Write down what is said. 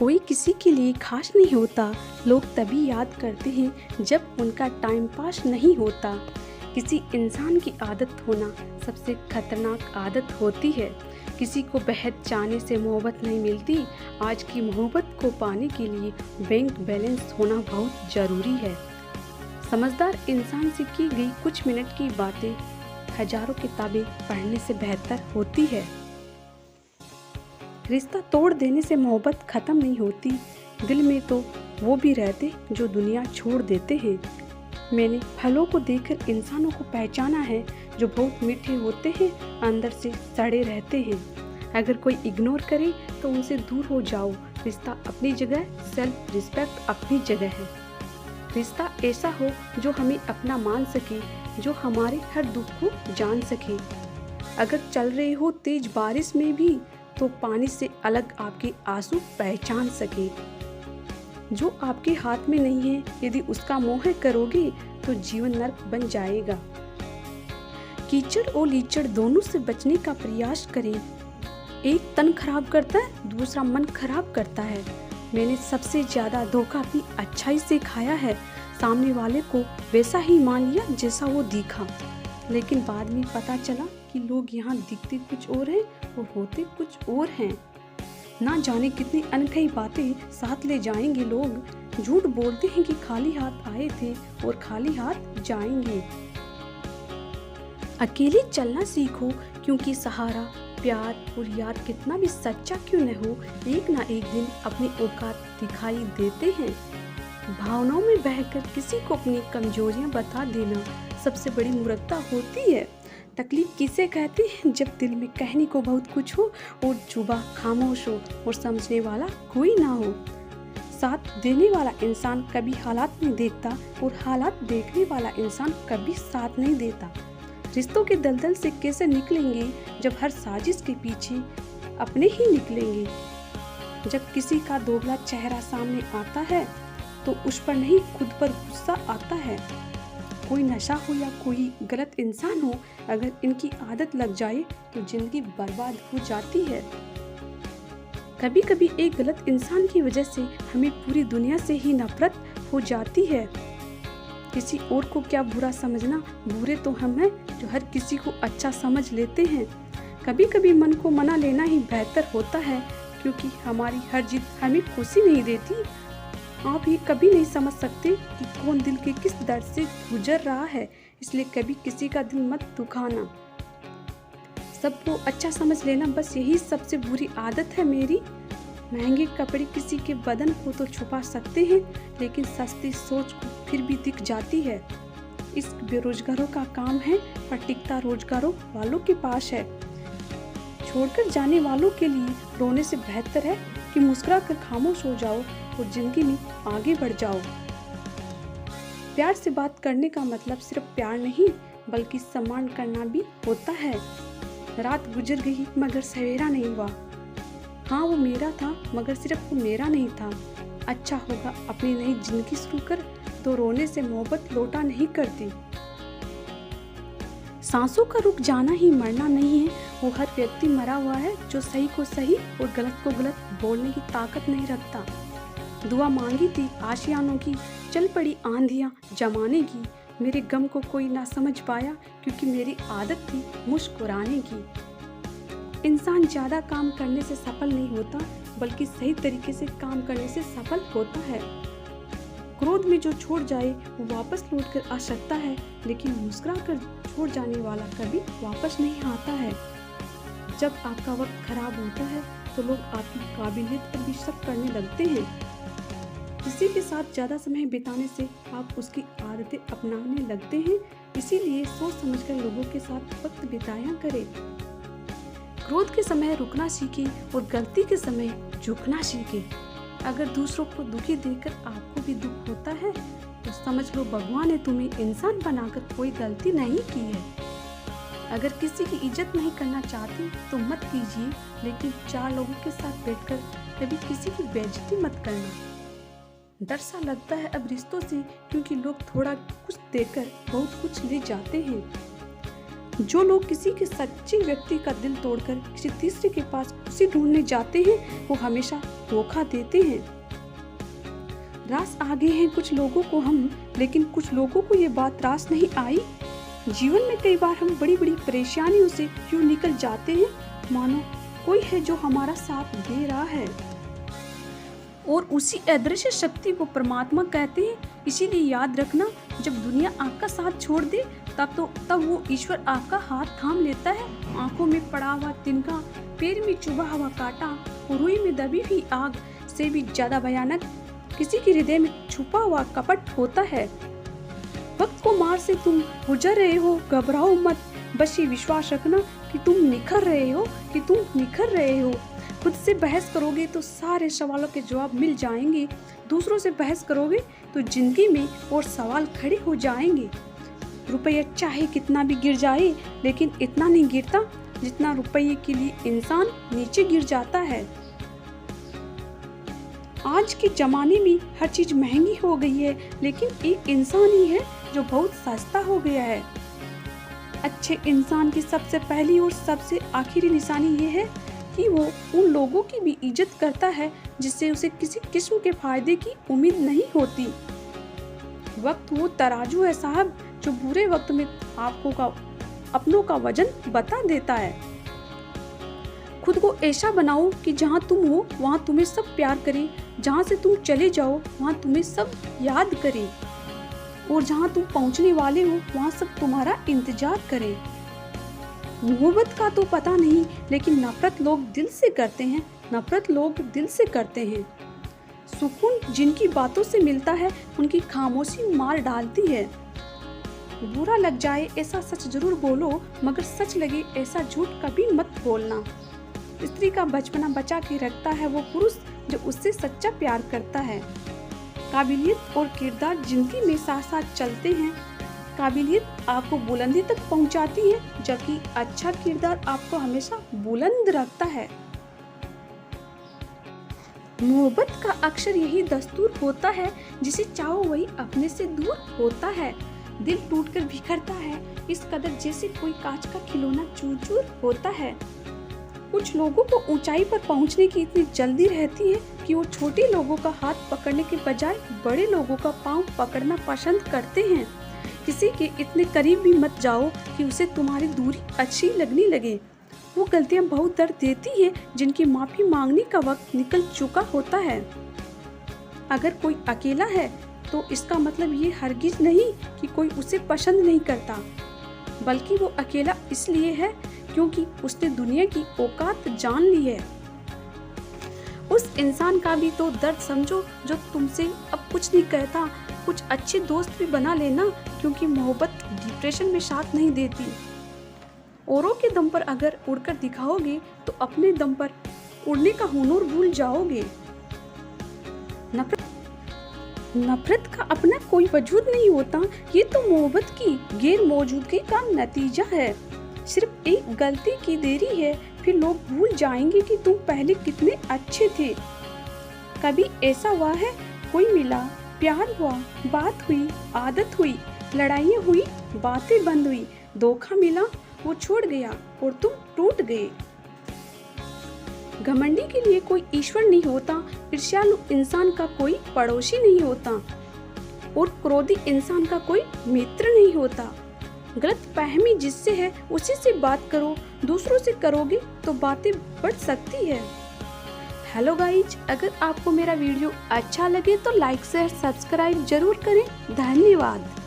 कोई किसी के लिए खास नहीं होता, लोग तभी याद करते हैं जब उनका टाइम पास नहीं होता। किसी इंसान की आदत होना सबसे खतरनाक आदत होती है। किसी को बेहद चाहने से मोहब्बत नहीं मिलती। आज की मोहब्बत को पाने के लिए बैंक बैलेंस होना बहुत ज़रूरी है। समझदार इंसान से की गई कुछ मिनट की बातें हजारों किताबें पढ़ने से बेहतर होती है। रिश्ता तोड़ देने से मोहब्बत ख़त्म नहीं होती, दिल में तो वो भी रहते जो दुनिया छोड़ देते हैं। मैंने फलों को देखकर इंसानों को पहचाना है, जो बहुत मीठे होते हैं, अंदर से सड़े रहते हैं। अगर कोई इग्नोर करे तो उनसे दूर हो जाओ। रिश्ता अपनी जगह, सेल्फ रिस्पेक्ट अपनी जगह है। रिश्ता ऐसा हो जो हमें अपना मान सके, जो हमारे हर दुख को जान सके। अगर चल रही हो तेज बारिश में भी तो पानी से अलग आपके आंसू पहचान सके। जो आपके हाथ में नहीं है, यदि उसका मोह करोगे तो जीवन नर्क बन जाएगा। कीचड़ और लीचड़ दोनों से बचने का प्रयास करें। एक तन खराब करता है, दूसरा मन खराब करता है। मैंने सबसे ज्यादा धोखा अपनी अच्छाई से खाया है। सामने वाले को वैसा ही मान लिया जैसा वो दिखा, लेकिन बाद में पता चला कि लोग यहाँ दिखते कुछ और हैं और होते कुछ और हैं। ना जाने कितनी अनकही बातें साथ ले जाएंगे लोग। झूठ बोलते हैं कि खाली हाथ आए थे और खाली हाथ जाएंगे। अकेले चलना सीखो, क्योंकि सहारा, प्यार और यार कितना भी सच्चा क्यों न हो, एक ना एक दिन अपनी औकात दिखाई देते हैं। भावनाओं में बहकर किसी को अपनी कमजोरियां बता देना सबसे बड़ी मूर्खता होती है। तकलीफ किसे कहते हैं? जब दिल में कहने को बहुत कुछ हो और जुबान खामोश हो और समझने वाला कोई ना हो। साथ देने वाला इंसान कभी हालात नहीं देखता और हालात देखने वाला इंसान कभी साथ नहीं देता। रिश्तों के दलदल से कैसे निकलेंगे जब हर साजिश के पीछे अपने ही निकलेंगे। जब किसी का दोगला चेहरा सामने आता है तो उस पर नहीं, खुद पर गुस्सा आता है। कोई नशा हो या कोई गलत इंसान हो, अगर इनकी आदत लग जाए तो जिंदगी बर्बाद हो जाती है। कभी कभी एक गलत इंसान की वजह से हमें पूरी दुनिया से ही नफरत हो जाती है। किसी और को क्या बुरा समझना, बुरे तो हम हैं जो हर किसी को अच्छा समझ लेते हैं। कभी कभी मन को मना लेना ही बेहतर होता है, क्योंकि हमारी हर जिद हमें खुशी नहीं देती। आप ये कभी नहीं समझ सकते कि कौन दिल के किस दर्द से गुजर रहा है, इसलिए कभी किसी का दिल मत दुखाना। सबको अच्छा समझ लेना, बस यही सबसे बुरी आदत है मेरी। महंगे कपड़े किसी के बदन को तो छुपा सकते हैं, लेकिन सस्ती सोच को फिर भी दिख जाती है। इस बेरोजगारों का काम है, पर टिकता रोजगारों वालों के पास है। छोड़कर जाने वालों के लिए रोने से बेहतर है कि मुस्कुरा कर खामोश हो जाओ और जिंदगी में आगे बढ़ जाओ। प्यार से बात करने का मतलब सिर्फ प्यार नहीं, बल्कि सम्मान करना भी होता है। रात गुजर गई मगर सवेरा नहीं हुआ। हाँ, वो मेरा था मगर सिर्फ वो मेरा नहीं था। अच्छा होगा अपनी नई जिंदगी शुरू कर, तो रोने से मोहब्बत लौटा नहीं करती। सांसों का रुक जाना ही मरना नहीं है। वो हर व्यक्ति मरा हुआ है जो सही को सही और गलत को गलत बोलने की ताकत नहीं रखता। दुआ मांगी थी आशियानों की, चल पड़ी आंधियां जमाने की। मेरे गम को कोई ना समझ पाया, क्योंकि मेरी आदत थी मुस्कुराने की। इंसान ज्यादा काम करने से सफल नहीं होता, बल्कि सही तरीके से काम करने से सफल होता है। क्रोध में जो छोड़ जाए वो वापस लौट कर आ सकता है, लेकिन मुस्कुरा कर छोड़ जाने वाला कभी वापस नहीं आता है। जब आपका वक्त खराब होता है तो लोग आपकी काबिलियत पर भी शक करने लगते हैं। किसी के साथ ज्यादा समय बिताने से आप उसकी आदतें अपनाने लगते हैं, इसीलिए सोच समझकर लोगों के साथ वक्त बिताया करें। क्रोध के समय रुकना सीखें और गलती के समय झुकना सीखें। अगर दूसरों को दुखी देखकर आपको भी दुख होता है तो समझ लो भगवान ने तुम्हें इंसान बनाकर कोई गलती नहीं की है। अगर किसी की इज्जत नहीं करना चाहते तो मत कीजिए, लेकिन चार लोगों के साथ बैठकर कभी किसी की बेइज्जती मत करना। डर सा लगता है अब रिश्तों से, क्योंकि लोग थोड़ा कुछ देकर बहुत कुछ ले जाते हैं। जो लोग किसी के सच्चे व्यक्ति का दिल तोड़कर किसी तीसरे के पास खुशी ढूंढने जाते हैं, वो हमेशा धोखा देते हैं। रास आ गए हैं कुछ लोगों को हम, लेकिन कुछ लोगों को ये बात रास नहीं आई। जीवन में कई बार हम बड़ी बड़ी परेशानियों से यूं निकल जाते हैं मानो कोई है जो हमारा साथ दे रहा है, और उसी अदृश्य शक्ति को परमात्मा कहते हैं। इसीलिए याद रखना, जब दुनिया आपका साथ छोड़ दे तब वो ईश्वर आपका हाथ थाम लेता है। आंखों में पड़ा हुआ तिनका, पैर में चुभा हुआ कांटा और रुई में दबी हुई आग से भी ज्यादा भयानक किसी के हृदय में छुपा हुआ कपट होता है। वक्त को मार से तुम गुजर रहे हो, घबराओ मत, बस ये विश्वास रखना कि तुम निखर रहे हो। खुद से बहस करोगे तो सारे सवालों के जवाब मिल जाएंगे, दूसरों से बहस करोगे तो जिंदगी में और सवाल खड़े हो जाएंगे। रुपया चाहे कितना भी गिर जाए, लेकिन इतना नहीं गिरता जितना रुपये के लिए इंसान नीचे गिर जाता है। आज के जमाने में हर चीज महंगी हो गई है, लेकिन एक इंसान ही है जो बहुत सस्ता हो गया है। अच्छे इंसान की सबसे पहली और सबसे आखिरी निशानी ये है कि वो उन लोगों की भी इज्जत करता है जिससे उसे किसी किस्म के फायदे की उम्मीद नहीं होती। वक्त वो तराजू है साहब, जो बुरे वक्त में आपको अपनों का वजन बता देता है। खुद को ऐसा बनाओ कि जहाँ तुम हो वहाँ तुम्हें सब प्यार करें, जहाँ से तुम चले जाओ वहाँ तुम्हें सब याद करें, और जहाँ तुम पहुँचने वाले हो वहाँ सब तुम्हारा इंतजार करें। मोहब्बत का तो पता नहीं, लेकिन नफरत लोग दिल से करते हैं। सुकून जिनकी बातों से मिलता है उनकी खामोशी मार डालती है। बुरा लग जाए ऐसा सच जरूर बोलो, मगर सच लगे ऐसा झूठ कभी मत बोलना। स्त्री का बचपना बचा के रखता है वो पुरुष जो उससे सच्चा प्यार करता है। काबिलियत और किरदार जिंदगी में साथ साथ चलते हैं। काबिलियत आपको बुलंदी तक पहुंचाती है, जबकि अच्छा किरदार आपको हमेशा बुलंद रखता है। मोहब्बत का अक्सर यही दस्तूर होता है, जिसे चाहो वही अपने से दूर होता है। दिल टूटकर बिखरता है इस कदर जैसे कोई कांच का खिलौना चूर चूर होता है। कुछ लोगों को ऊंचाई पर पहुंचने की इतनी जल्दी रहती है कि वो छोटे लोगों का हाथ पकड़ने के बजाय बड़े लोगों का पांव पकड़ना पसंद करते हैं। किसी के इतने करीब भी मत जाओ कि उसे तुम्हारी दूरी अच्छी लगने लगे। वो गलतियां बहुत दर्द देती है जिनकी माफी मांगने का वक्त निकल चुका होता है। अगर कोई अकेला है तो इसका मतलब ये हरगिज नहीं कि कोई उसे पसंद नहीं करता, बल्कि वो अकेला इसलिए है क्योंकि उसने दुनिया की औकात जान ली है। उस इंसान का भी तो दर्द समझो जो तुमसे अब कुछ नहीं कहता। कुछ अच्छे दोस्त भी बना लेना, क्योंकि मोहब्बत डिप्रेशन में साथ नहीं देती। औरों के दम पर अगर उड़कर दिखाओगे तो अपने दम पर उड़ने का हुनर भूल जाओगे। नफरत का अपना कोई वजूद नहीं होता, ये तो मोहब्बत की गैर मौजूदगी का नतीजा है। सिर्फ एक गलती की देरी है, फिर लोग भूल जाएंगे कि तुम पहले कितने अच्छे थे। कभी ऐसा हुआ है, कोई मिला, प्यार हुआ, बात हुई, आदत हुई, लड़ाइयाँ हुई, बातें बंद हुई, धोखा मिला, वो छोड़ गया और तुम टूट गए। घमंडी के लिए कोई ईश्वर नहीं होता, ईर्ष्यालु इंसान का कोई पड़ोसी नहीं होता, और क्रोधी इंसान का कोई मित्र नहीं होता। गलतफहमी जिससे है उसी से बात करो, दूसरों से करोगे तो बातें बढ़ सकती है। हेलो गाइज, अगर आपको मेरा वीडियो अच्छा लगे तो लाइक शेयर सब्सक्राइब जरूर करें। धन्यवाद।